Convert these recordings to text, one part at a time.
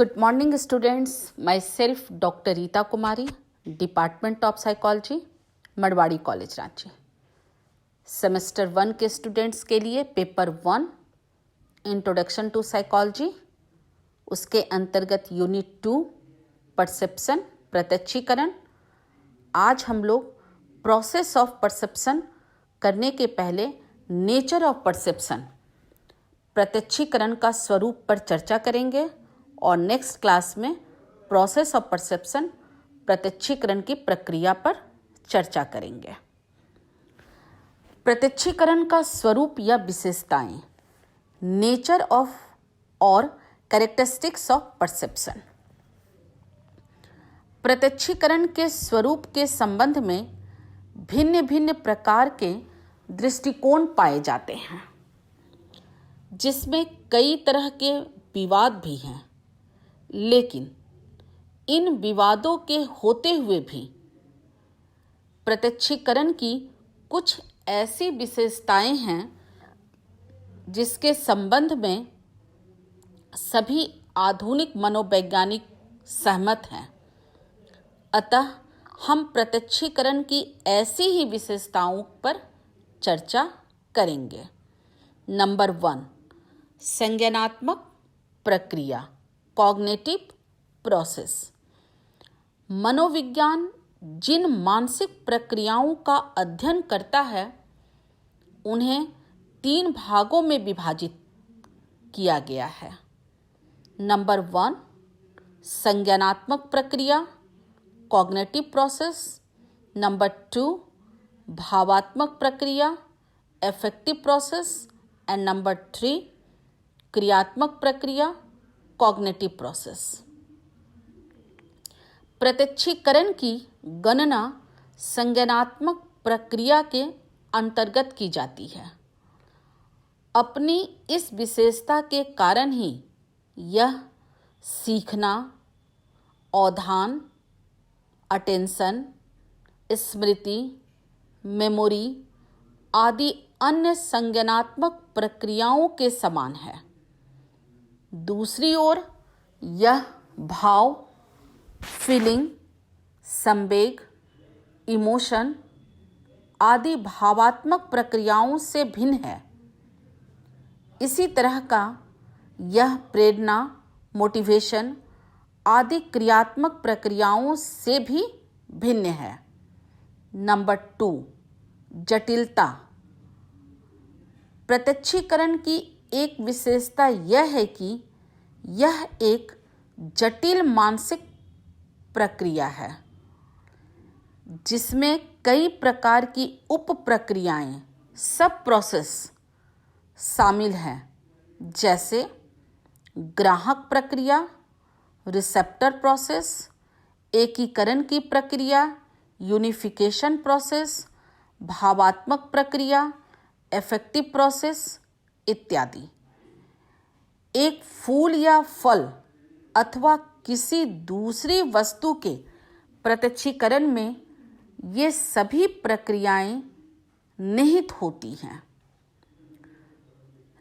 Good morning students, myself Dr. Rita Kumari, Department of Psychology, Marwari college Ranchi. Semester 1 के students के लिए paper 1 introduction to psychology, उसके अंतर्गत unit 2 perception प्रत्यक्षीकरण। आज हम लोग प्रोसेस ऑफ परसेप्शन करने के पहले नेचर ऑफ परसेप्शन प्रत्यक्षीकरण का स्वरूप पर चर्चा करेंगे और नेक्स्ट क्लास में प्रोसेस ऑफ परसेप्शन प्रत्यक्षीकरण की प्रक्रिया पर चर्चा करेंगे। प्रत्यक्षीकरण का स्वरूप या विशेषताएं, नेचर ऑफ और कैरेक्टरिस्टिक्स ऑफ परसेप्शन। प्रत्यक्षीकरण के स्वरूप के संबंध में भिन्न भिन्न प्रकार के दृष्टिकोण पाए जाते हैं, जिसमें कई तरह के विवाद भी हैं, लेकिन इन विवादों के होते हुए भी प्रत्यक्षीकरण की कुछ ऐसी विशेषताएं हैं जिसके संबंध में सभी आधुनिक मनोवैज्ञानिक सहमत हैं। अतः हम प्रत्यक्षीकरण की ऐसी ही विशेषताओं पर चर्चा करेंगे। नंबर 1, संज्ञानात्मक प्रक्रिया, कॉग्निटिव प्रोसेस। मनोविज्ञान जिन मानसिक प्रक्रियाओं का अध्ययन करता है उन्हें 3 भागों में विभाजित किया गया है। नंबर 1, संज्ञानात्मक प्रक्रिया, कॉग्निटिव प्रोसेस। नंबर 2, भावात्मक प्रक्रिया, एफेक्टिव प्रोसेस। एंड नंबर 3, क्रियात्मक प्रक्रिया, कॉग्निटिव प्रोसेस। प्रत्यक्षीकरण की गणना संज्ञानात्मक प्रक्रिया के अंतर्गत की जाती है। अपनी इस विशेषता के कारण ही यह सीखना, अवधान, अटेंशन, स्मृति, मेमोरी आदि अन्य संज्ञानात्मक प्रक्रियाओं के समान है। दूसरी ओर यह भाव, फीलिंग, संवेग, इमोशन आदि भावात्मक प्रक्रियाओं से भिन्न है। इसी तरह का यह प्रेरणा, मोटिवेशन आदि क्रियात्मक प्रक्रियाओं से भी भिन्न है। नंबर 2, जटिलता। प्रत्यक्षीकरण की एक विशेषता यह है कि यह एक जटिल मानसिक प्रक्रिया है जिसमें कई प्रकार की उप प्रक्रियाएं, सब प्रोसेस शामिल हैं, जैसे ग्राहक प्रक्रिया, रिसेप्टर प्रोसेस, एकीकरण की प्रक्रिया, यूनिफिकेशन प्रोसेस, भावात्मक प्रक्रिया, एफेक्टिव प्रोसेस इत्यादि। एक फूल या फल अथवा किसी दूसरी वस्तु के प्रत्यक्षीकरण में ये सभी प्रक्रियाएं निहित होती हैं।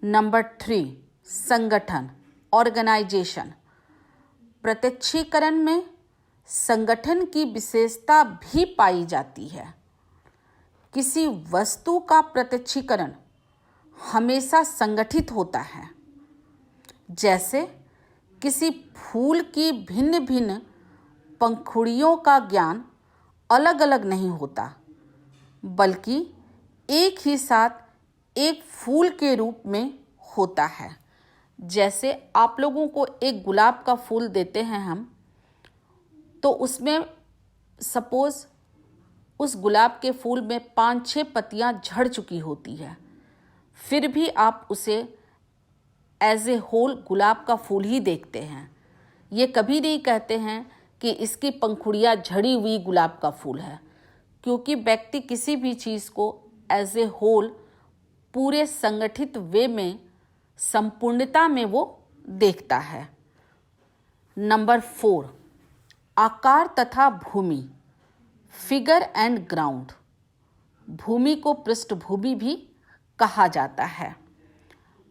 नंबर 3, संगठन, ऑर्गेनाइजेशन। प्रत्यक्षीकरण में संगठन की विशेषता भी पाई जाती है। किसी वस्तु का प्रत्यक्षीकरण हमेशा संगठित होता है। जैसे किसी फूल की भिन्न भिन्न पंखुड़ियों का ज्ञान अलग अलग नहीं होता, बल्कि एक ही साथ एक फूल के रूप में होता है। जैसे आप लोगों को एक गुलाब का फूल देते हैं हम, तो उसमें सपोज उस गुलाब के फूल में 5-6 पत्तियां झड़ चुकी होती है, फिर भी आप उसे एज ए होल गुलाब का फूल ही देखते हैं। ये कभी नहीं कहते हैं कि इसकी पंखुड़ियाँ झड़ी हुई गुलाब का फूल है, क्योंकि व्यक्ति किसी भी चीज़ को एज ए होल पूरे संगठित वे में, संपूर्णता में वो देखता है। नंबर 4, आकार तथा भूमि, फिगर एंड ग्राउंड। भूमि को पृष्ठभूमि भी कहा जाता है।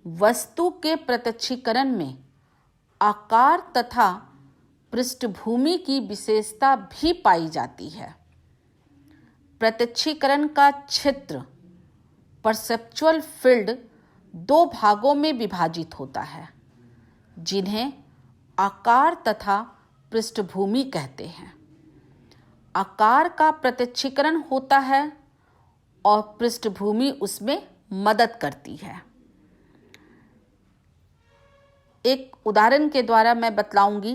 वस्तु के प्रत्यक्षीकरण में आकार तथा पृष्ठभूमि की विशेषता भी पाई जाती है। प्रत्यक्षीकरण का क्षेत्र परसेप्चुअल फील्ड दो भागों में विभाजित होता है, जिन्हें आकार तथा पृष्ठभूमि कहते हैं। आकार का प्रत्यक्षीकरण होता है और पृष्ठभूमि उसमें मदद करती है। एक उदाहरण के द्वारा मैं बतलाऊंगी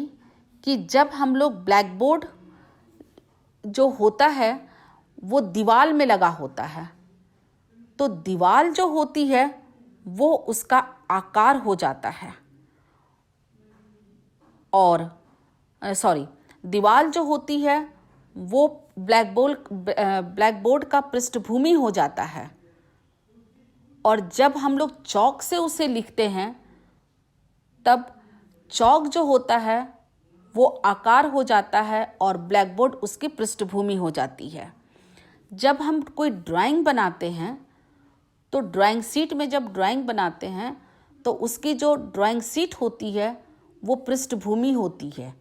कि जब हम लोग ब्लैक बोर्ड जो होता है वो दीवार में लगा होता है, तो दीवार जो होती है वो उसका आकार हो जाता है, और दीवार जो होती है वो ब्लैक बोर्ड का पृष्ठभूमि हो जाता है। और जब हम लोग चौक से उसे लिखते हैं तब चौक जो होता है वो आकार हो जाता है और ब्लैक बोर्ड उसकी पृष्ठभूमि हो जाती है। जब हम कोई ड्राइंग बनाते हैं तो ड्राइंग शीट में जब ड्राइंग बनाते हैं तो उसकी जो ड्राइंग शीट होती है वो पृष्ठभूमि होती है,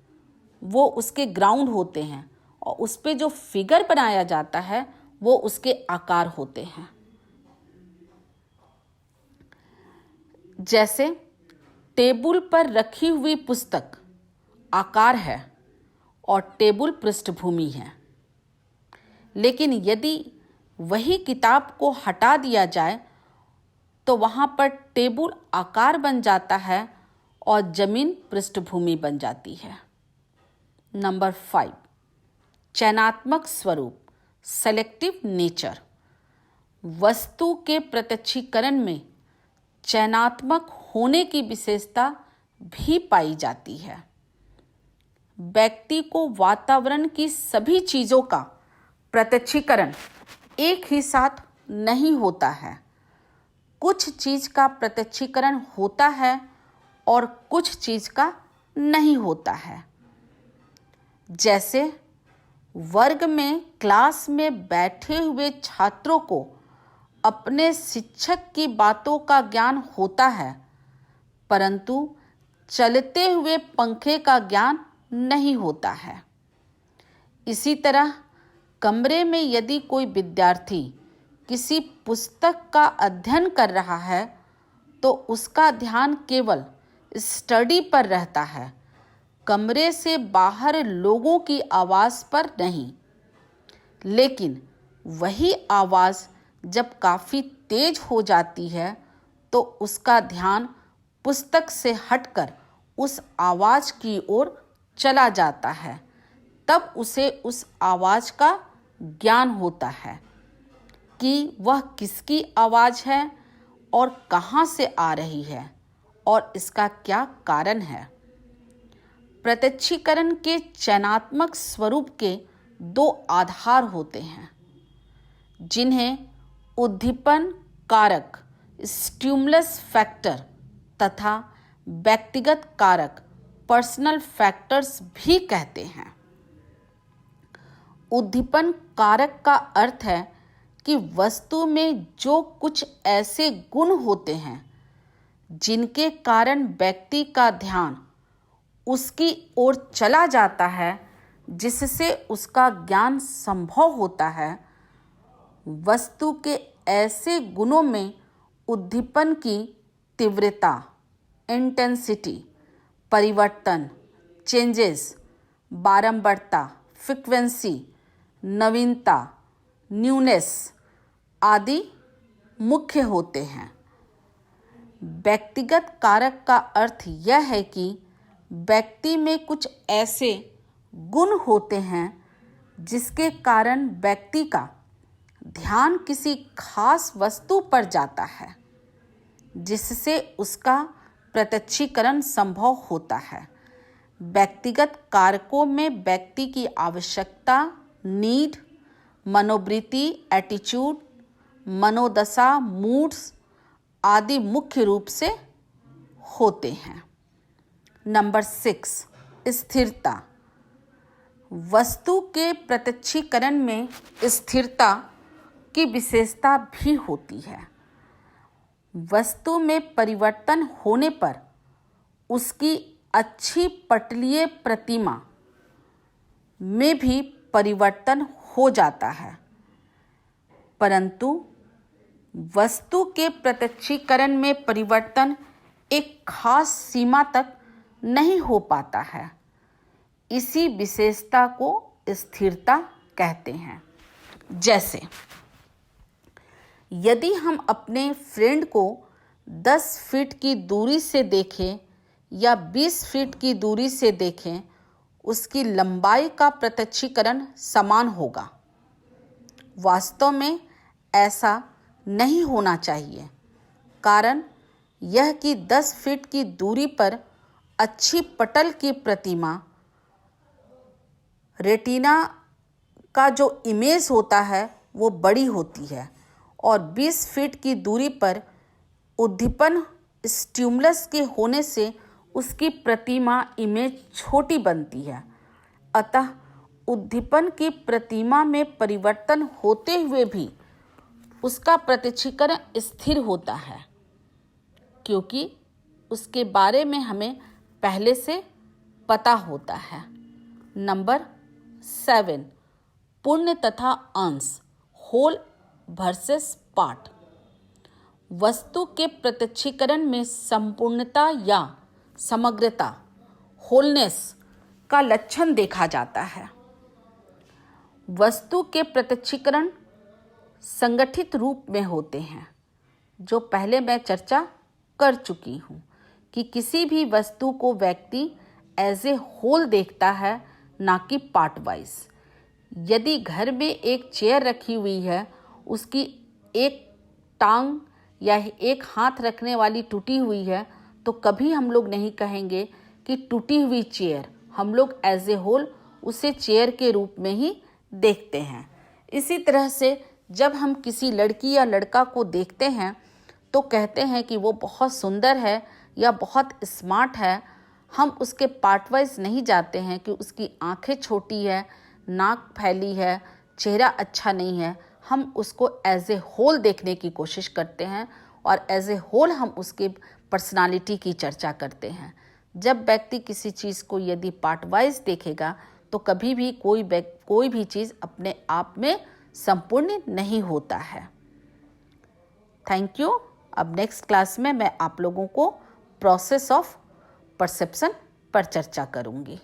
वो उसके ग्राउंड होते हैं, और उस पे जो फिगर बनाया जाता है वो उसके आकार होते हैं। जैसे टेबल पर रखी हुई पुस्तक आकार है और टेबल पृष्ठभूमि है, लेकिन यदि वही किताब को हटा दिया जाए तो वहाँ पर टेबल आकार बन जाता है और जमीन पृष्ठभूमि बन जाती है। नंबर 5, चयनात्मक स्वरूप, सेलेक्टिव नेचर। वस्तु के प्रत्यक्षीकरण में चयनात्मक होने की विशेषता भी पाई जाती है। व्यक्ति को वातावरण की सभी चीज़ों का प्रत्यक्षीकरण एक ही साथ नहीं होता है। कुछ चीज़ का प्रत्यक्षीकरण होता है और कुछ चीज़ का नहीं होता है। जैसे वर्ग में क्लास में बैठे हुए छात्रों को अपने शिक्षक की बातों का ज्ञान होता है, परंतु चलते हुए पंखे का ज्ञान नहीं होता है। इसी तरह कमरे में यदि कोई विद्यार्थी किसी पुस्तक का अध्ययन कर रहा है तो उसका ध्यान केवल स्टडी पर रहता है, कमरे से बाहर लोगों की आवाज़ पर नहीं। लेकिन वही आवाज़ जब काफ़ी तेज हो जाती है तो उसका ध्यान पुस्तक से हटकर उस आवाज़ की ओर चला जाता है, तब उसे उस आवाज़ का ज्ञान होता है कि वह किसकी आवाज़ है और कहाँ से आ रही है और इसका क्या कारण है। प्रत्यक्षीकरण के चयनात्मक स्वरूप के दो आधार होते हैं, जिन्हें उद्दीपन कारक स्टिमुलस फैक्टर तथा व्यक्तिगत कारक पर्सनल फैक्टर्स भी कहते हैं। उद्दीपन कारक का अर्थ है कि वस्तु में जो कुछ ऐसे गुण होते हैं जिनके कारण व्यक्ति का ध्यान उसकी ओर चला जाता है, जिससे उसका ज्ञान संभव होता है। वस्तु के ऐसे गुणों में उद्दीपन की तीव्रता, इंटेंसिटी, परिवर्तन, चेंजेस, बारंबारता, फ्रीक्वेंसी, नवीनता, न्यूनेस आदि मुख्य होते हैं। व्यक्तिगत कारक का अर्थ यह है कि व्यक्ति में कुछ ऐसे गुण होते हैं जिसके कारण व्यक्ति का ध्यान किसी खास वस्तु पर जाता है, जिससे उसका प्रत्यक्षीकरण संभव होता है। व्यक्तिगत कारकों में व्यक्ति की आवश्यकता, नीड, मनोवृत्ति, एटीट्यूड, मनोदशा, मूड्स आदि मुख्य रूप से होते हैं। नंबर 6, स्थिरता। वस्तु के प्रत्यक्षीकरण में स्थिरता की विशेषता भी होती है। वस्तु में परिवर्तन होने पर उसकी अच्छी पटलीय प्रतिमा में भी परिवर्तन हो जाता है, परंतु वस्तु के प्रत्यक्षीकरण में परिवर्तन एक खास सीमा तक नहीं हो पाता है। इसी विशेषता को स्थिरता कहते हैं। जैसे यदि हम अपने फ्रेंड को 10 फीट की दूरी से देखें या 20 फीट की दूरी से देखें, उसकी लंबाई का प्रत्यक्षीकरण समान होगा। वास्तव में ऐसा नहीं होना चाहिए, कारण यह कि 10 फीट की दूरी पर अच्छी पटल की प्रतिमा रेटिना का जो इमेज होता है वो बड़ी होती है, और 20 फीट की दूरी पर उद्दीपन स्टिमुलस के होने से उसकी प्रतिमा इमेज छोटी बनती है। अतः उद्दीपन की प्रतिमा में परिवर्तन होते हुए भी उसका प्रत्यक्षीकरण स्थिर होता है, क्योंकि उसके बारे में हमें पहले से पता होता है। नंबर 7, पूर्ण तथा अंश, होल वर्सेस पार्ट। वस्तु के प्रत्यक्षीकरण में संपूर्णता या समग्रता, होलनेस का लक्षण देखा जाता है। वस्तु के प्रत्यक्षीकरण संगठित रूप में होते हैं, जो पहले मैं चर्चा कर चुकी हूँ कि किसी भी वस्तु को व्यक्ति एज ए होल देखता है, ना कि पार्ट वाइज। यदि घर में एक चेयर रखी हुई है, उसकी एक टांग या एक हाथ रखने वाली टूटी हुई है, तो कभी हम लोग नहीं कहेंगे कि टूटी हुई चेयर। हम लोग एज ए होल उसे चेयर के रूप में ही देखते हैं। इसी तरह से जब हम किसी लड़की या लड़का को देखते हैं तो कहते हैं कि वो बहुत सुंदर है या बहुत स्मार्ट है। हम उसके पार्ट वाइज नहीं जाते हैं कि उसकी आंखें छोटी है, नाक फैली है, चेहरा अच्छा नहीं है। हम उसको एज ए होल देखने की कोशिश करते हैं और एज ए होल हम उसके पर्सनालिटी की चर्चा करते हैं। जब व्यक्ति किसी चीज़ को यदि पार्ट वाइज देखेगा तो कभी भी कोई भी चीज़ अपने आप में संपूर्ण नहीं होता है। Thank you. अब नेक्स्ट क्लास में मैं आप लोगों को प्रोसेस ऑफ परसेप्शन पर चर्चा करूंगी।